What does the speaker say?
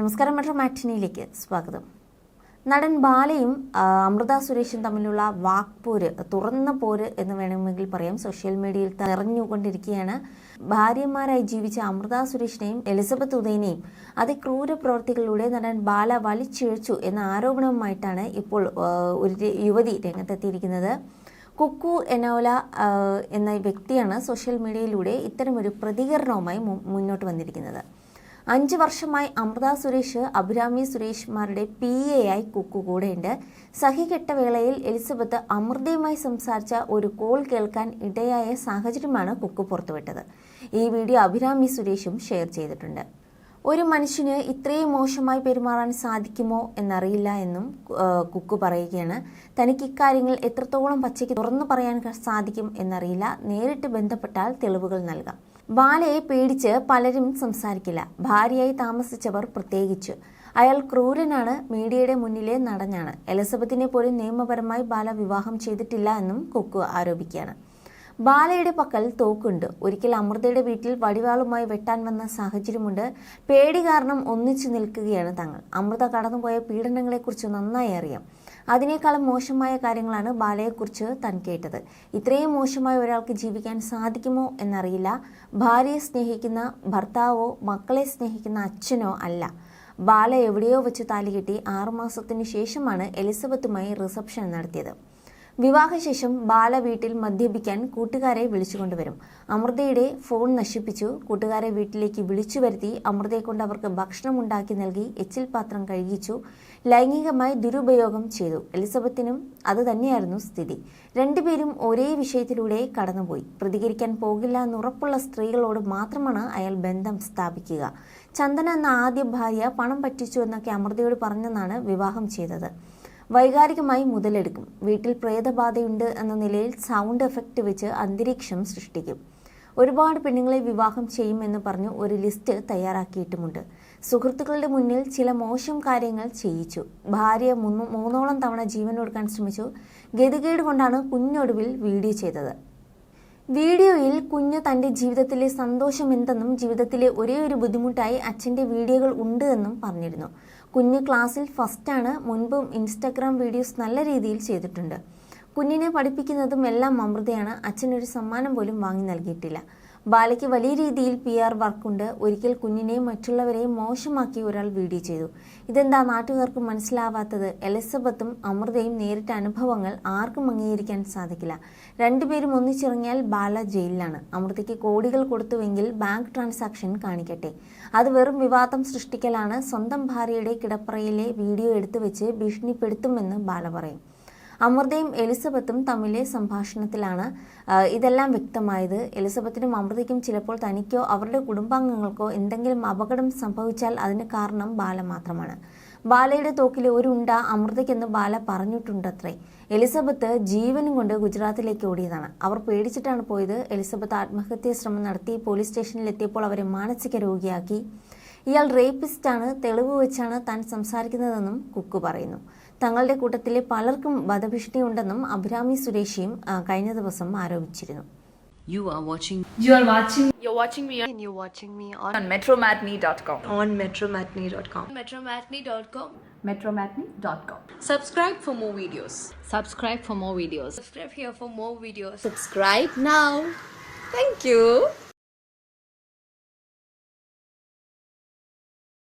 നമസ്കാരം, മെട്രോ മാറ്റിനിയിലേക്ക് സ്വാഗതം. നടൻ ബാലയും അമൃത സുരേഷും തമ്മിലുള്ള വാക്പോര്, തുറന്ന പോര് എന്ന് വേണമെങ്കിൽ പറയാം, സോഷ്യൽ മീഡിയയിൽ നിറഞ്ഞുകൊണ്ടിരിക്കുകയാണ്. ഭാര്യമാരായി ജീവിച്ച അമൃത സുരേഷിനെയും എലിസബത്ത് ഉദയനെയും അതിക്രൂര പ്രവൃത്തികളിലൂടെ നടൻ ബാല വലിച്ചിഴച്ചു എന്ന ആരോപണവുമായിട്ടാണ് ഇപ്പോൾ ഒരു യുവതി രംഗത്തെത്തിയിരിക്കുന്നത്. കുക്കു എനോല എന്ന വ്യക്തിയാണ് സോഷ്യൽ മീഡിയയിലൂടെ ഇത്തരമൊരു പ്രതികരണവുമായി മുന്നോട്ട് വന്നിരിക്കുന്നത്. 5 വർഷമായി അമൃത സുരേഷ്, അഭിരാമി സുരേഷ്മാരുടെ PA ആയി കുക്കു കൂടെയുണ്ട്. സഹികെട്ട വേളയിൽ എലിസബത്ത് അമൃതയുമായി സംസാരിച്ച ഒരു കോൾ കേൾക്കാൻ ഇടയായ സാഹചര്യമാണ് കുക്കു പുറത്തുവിട്ടത്. ഈ വീഡിയോ അഭിരാമി സുരേഷും ഷെയർ ചെയ്തിട്ടുണ്ട്. ഒരു മനുഷ്യന് ഇത്രയും മോശമായി പെരുമാറാൻ സാധിക്കുമോ എന്നറിയില്ല എന്നും കുക്കു പറയുകയാണ്. തനിക്ക് ഇക്കാര്യങ്ങൾ എത്രത്തോളം പച്ചയ്ക്ക് തുറന്നു പറയാൻ സാധിക്കും എന്നറിയില്ല. നേരിട്ട് ബന്ധപ്പെട്ടാൽ തെളിവുകൾ നൽകാം. ബാലയെ പേടിച്ച് പലരും സംസാരിക്കില്ല, ഭാര്യയായി താമസിച്ചവർ പ്രത്യേകിച്ച്. അയാൾ ക്രൂരനാണ്, മീഡിയയുടെ മുന്നിലെ നടനാണ്. എലിസബത്തിനെ പോലും നിയമപരമായി ബാല വിവാഹം ചെയ്തിട്ടില്ല എന്നും കുക്കു ആരോപിക്കുകയാണ്. ബാലയുടെ പക്കൽ തോക്കുണ്ട്. ഒരിക്കൽ അമൃതയുടെ വീട്ടിൽ വടിവാളുമായി വെട്ടാൻ വന്ന സാഹചര്യമുണ്ട്. പേടി കാരണം ഒന്നിച്ചു നിൽക്കുകയാണ് തങ്ങൾ. അമൃത കടന്നുപോയ പീഡനങ്ങളെക്കുറിച്ച് നന്നായി അറിയാം. അതിനേക്കാളും മോശമായ കാര്യങ്ങളാണ് ബാലയെക്കുറിച്ച് താൻ കേട്ടത്. ഇത്രയും മോശമായ ഒരാൾക്ക് ജീവിക്കാൻ സാധിക്കുമോ എന്നറിയില്ല. ഭാര്യയെ സ്നേഹിക്കുന്ന ഭർത്താവോ മക്കളെ സ്നേഹിക്കുന്ന അച്ഛനോ അല്ല. ബാല എവിടെയോ വെച്ച് താലികെട്ടി 6 മാസത്തിനു ശേഷമാണ് എലിസബത്തുമായി റിസപ്ഷൻ നടത്തിയത്. വിവാഹശേഷം ബാല വീട്ടിൽ മദ്യപിക്കാൻ കൂട്ടുകാരെ വിളിച്ചുകൊണ്ടുവരും. അമൃതയുടെ ഫോൺ നശിപ്പിച്ചു. കൂട്ടുകാരെ വീട്ടിലേക്ക് വിളിച്ചു വരുത്തി അമൃതയെ കൊണ്ട് അവർക്ക് ഭക്ഷണം ഉണ്ടാക്കി നൽകി, എച്ചിൽ പാത്രം കഴുകിച്ചു, ലൈംഗികമായി ദുരുപയോഗം ചെയ്തു. എലിസബത്തിനും അത് തന്നെയായിരുന്നു സ്ഥിതി. രണ്ടുപേരും ഒരേ വിഷയത്തിലൂടെ കടന്നുപോയി. പ്രതികരിക്കാൻ പോകില്ല എന്നുറപ്പുള്ള സ്ത്രീകളോട് മാത്രമാണ് അയാൾ ബന്ധം സ്ഥാപിക്കുക. ചന്ദന എന്ന ആദ്യ ഭാര്യ പണം പറ്റിച്ചു എന്നൊക്കെ അമൃതയോട് പറഞ്ഞെന്നാണ് വിവാഹം ചെയ്തത്. വൈകാരികമായി മുതലെടുക്കും. വീട്ടിൽ പ്രേതബാധയുണ്ട് എന്ന നിലയിൽ സൗണ്ട് എഫക്റ്റ് വെച്ച് അന്തരീക്ഷം സൃഷ്ടിക്കും. ഒരുപാട് പെണ്ണുങ്ങളെ വിവാഹം ചെയ്യുമെന്ന് പറഞ്ഞു ഒരു ലിസ്റ്റ് തയ്യാറാക്കിയിട്ടുമുണ്ട്. സുഹൃത്തുക്കളുടെ മുന്നിൽ ചില മോശം കാര്യങ്ങൾ ചെയ്യിച്ചു. ഭാര്യ 3 തവണ ജീവൻ കൊടുക്കാൻ ശ്രമിച്ചു. ഗതികേട് കൊണ്ടാണ് കുഞ്ഞൊടുവിൽ വീഡിയോ ചെയ്തത്. വീഡിയോയിൽ കുഞ്ഞ് തൻ്റെ ജീവിതത്തിലെ സന്തോഷം എന്തെന്നും ജീവിതത്തിലെ ഒരേ ഒരു ബുദ്ധിമുട്ടായി അച്ഛൻ്റെ വീഡിയോകൾ ഉണ്ട് എന്നും പറഞ്ഞിരുന്നു. കുഞ്ഞ് ക്ലാസ്സിൽ ഫസ്റ്റാണ്. മുൻപും ഇൻസ്റ്റഗ്രാം വീഡിയോസ് നല്ല രീതിയിൽ ചെയ്തിട്ടുണ്ട്. കുഞ്ഞിനെ പഠിപ്പിക്കുന്നതും എല്ലാം അമൃതയാണ്. അച്ഛനൊരു സമ്മാനം പോലും വാങ്ങി നൽകിയിട്ടില്ല. ബാലയ്ക്ക് വലിയ രീതിയിൽ PR വർക്കുണ്ട്. ഒരിക്കൽ കുഞ്ഞിനെയും മറ്റുള്ളവരെയും മോശമാക്കി ഒരാൾ വീഡിയോ ചെയ്തു. ഇതെന്താ നാട്ടുകാർക്ക് മനസ്സിലാവാത്തത്? എലിസബത്തും അമൃതയും നേരിട്ട അനുഭവങ്ങൾ ആർക്കും അംഗീകരിക്കാൻ സാധിക്കില്ല. രണ്ടുപേരും ഒന്നിച്ചിറങ്ങിയാൽ ബാല ജയിലിലാണ്. അമൃതയ്ക്ക് കോടികൾ കൊടുത്തുവെങ്കിൽ ബാങ്ക് ട്രാൻസാക്ഷൻ കാണിക്കട്ടെ. അത് വെറും വിവാദം സൃഷ്ടിക്കലാണ്. സ്വന്തം ഭാര്യയുടെ കിടപ്പറയിലെ വീഡിയോ എടുത്തു വെച്ച് ഭീഷണിപ്പെടുത്തുമെന്ന് ബാല പറയും. അമൃതയും എലിസബത്തും തമ്മിലെ സംഭാഷണത്തിലാണ് ഇതെല്ലാം വ്യക്തമായത്. എലിസബത്തിനും അമൃതയ്ക്കും ചിലപ്പോൾ തനിക്കോ അവരുടെ കുടുംബാംഗങ്ങൾക്കോ എന്തെങ്കിലും അപകടം സംഭവിച്ചാൽ അതിന് കാരണം ബാല മാത്രമാണ്. ബാലയുടെ തോക്കിലെ ഒരു ഉണ്ട അമൃതയ്ക്കെന്ന് ബാല പറഞ്ഞിട്ടുണ്ടത്രേ. എലിസബത്ത് ജീവനും കൊണ്ട് ഗുജറാത്തിലേക്ക് ഓടിയതാണ്. അവർ പേടിച്ചിട്ടാണ് പോയത്. എലിസബത്ത് ആത്മഹത്യാ ശ്രമം നടത്തി. പോലീസ് സ്റ്റേഷനിലെത്തിയപ്പോൾ അവരെ മാനസിക രോഗിയാക്കി. ഇയാൾ റേപ്പിസ്റ്റാണ്, തെളിവ് വെച്ചാണ് താൻ സംസാരിക്കുന്നതെന്നും കുക്കു പറയുന്നു. തങ്ങളുടെ കൂട്ടത്തിലെ പലർക്കും വധഭീഷണിയുണ്ടെന്നും അഭിരാമി സുരേഷിയും കഴിഞ്ഞ ദിവസം ആരോപിച്ചിരുന്നു. You're watching me on metromatney.com. on metromatney.com. metromatney.com. Subscribe for more videos. Subscribe for more videos. Subscribe here for more videos. Subscribe now. Thank you.